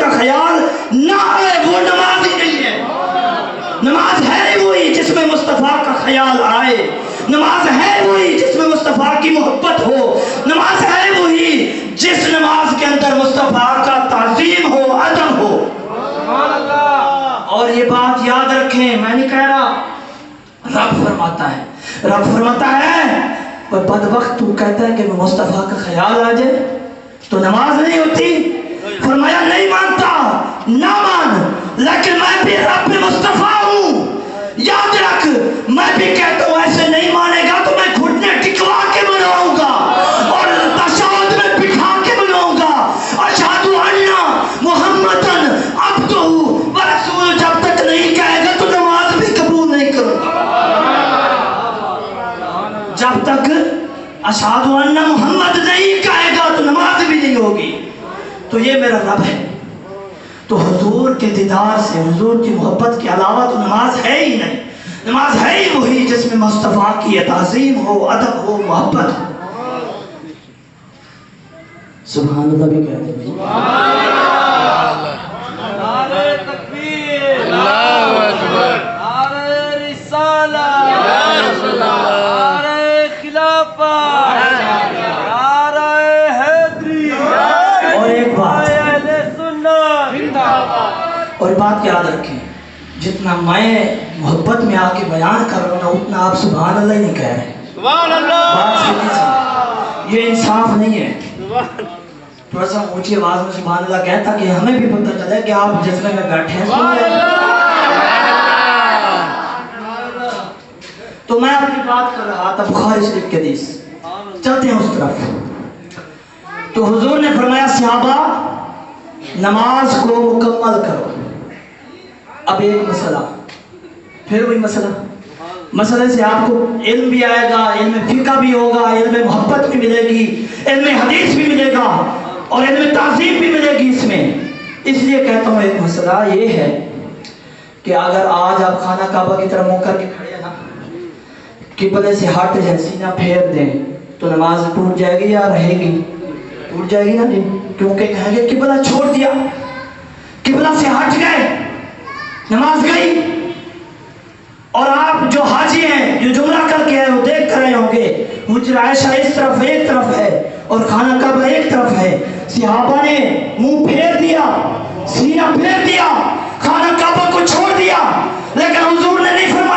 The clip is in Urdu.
کا خیال نہ آئے وہ نماز ہی نہیں ہے۔ نماز ہے وہی جس میں مصطفیٰ کا خیال آئے، نماز ہے وہی جس میں مصطفیٰ کی محبت ہو، نماز ہے وہی جس نماز کے اندر مصطفیٰ کا تعظیم ہو، ادب ہو۔ اور یہ بات یاد رکھیں، میں نہیں کہہ رہا، رب فرماتا ہے اور بدبخت تو کہتا ہے کہ مصطفیٰ کا خیال آ جائے تو نماز نہیں ہوتی۔ فرمایا نہیں مانتا نہ مان، لیکن میں بھی رب مصطفیٰ ہوں، یاد رکھ میں بھی کہتا ہوں ایسے نہیں مانے گا تو میں گھٹنے ٹکوا کے منواؤں گا اور تشہد میں بٹھا کے منواؤں گا، اشہد ان محمدن عبدہ ورسولہ جب تک نہیں کہے گا تو نماز بھی قبول نہیں کروں گا۔ جب تک اشہد ان محمد نہیں کہے گا تو نماز بھی نہیں ہوگی۔ تو یہ میرا رب ہے، تو حضور کے دیدار سے، حضور کی محبت کے علاوہ تو نماز ہے ہی نہیں۔ نماز ہے ہی وہی جس میں مصطفیٰ کی تعظیم ہو، ادب ہو، محبت ہو۔ سبحان اللہ بھی کہتے ہیں۔ نعرہ تکبیر، اللہ اکبر، نعرہ رسالہ، نعرہ خلافت، نعرہ حیدری، اور ایک بات، اور بات یاد رکھیں، جتنا میں محبت میں آ کے بیان کر رہا ہوں نا اتنا آپ سبحان اللہ ہی نہیں کہہ رہے۔ سبحان بات سنیے اللہ، سب، یہ انصاف نہیں ہے۔ تھوڑا سا اونچی آواز میں سبحان اللہ کہتا کہ ہمیں بھی پتہ چلے کہ آپ جذبے میں بیٹھے ہیں سن رہے ہیں۔ تو میں اپنی بات کر رہا تھا بخاری شریف کے حدیث، چلتے ہیں اس طرف۔ تو حضور نے فرمایا صحابہ نماز کو مکمل کرو۔ اب ایک مسئلہ، پھر وہی مسئلے سے آپ کو علم بھی آئے گا، علم فقہ بھی ہوگا، علم محبت بھی ملے گی، علم حدیث بھی ملے گا اور علم تعظیم بھی ملے گی اس میں۔ اس لیے کہتا ہوں ایک مسئلہ یہ ہے کہ اگر آج آپ خانہ کعبہ کی طرف منہ کر کے کھڑے ہیں نا، قبلے سے ہٹ جائیں، سینہ پھیر دیں تو نماز ٹوٹ جائے گی یا رہے گی؟ ٹوٹ جائے گی نا جی، کیونکہ کہیں گے قبلہ چھوڑ دیا، قبلہ سے ہٹ گئے، نماز گئی۔ اور آپ جو حاجی ہیں جو جمرہ کر کے آئے وہ دیکھ کر رہے ہوں گے حجر عائشہ اس طرف ایک طرف ہے اور خانہ کعبہ ایک طرف ہے۔ صحابہ نے منہ پھیر دیا، سینہ پھیر دیا، خانہ کعبہ کو چھوڑ دیا، لیکن حضور نے نہیں فرمایا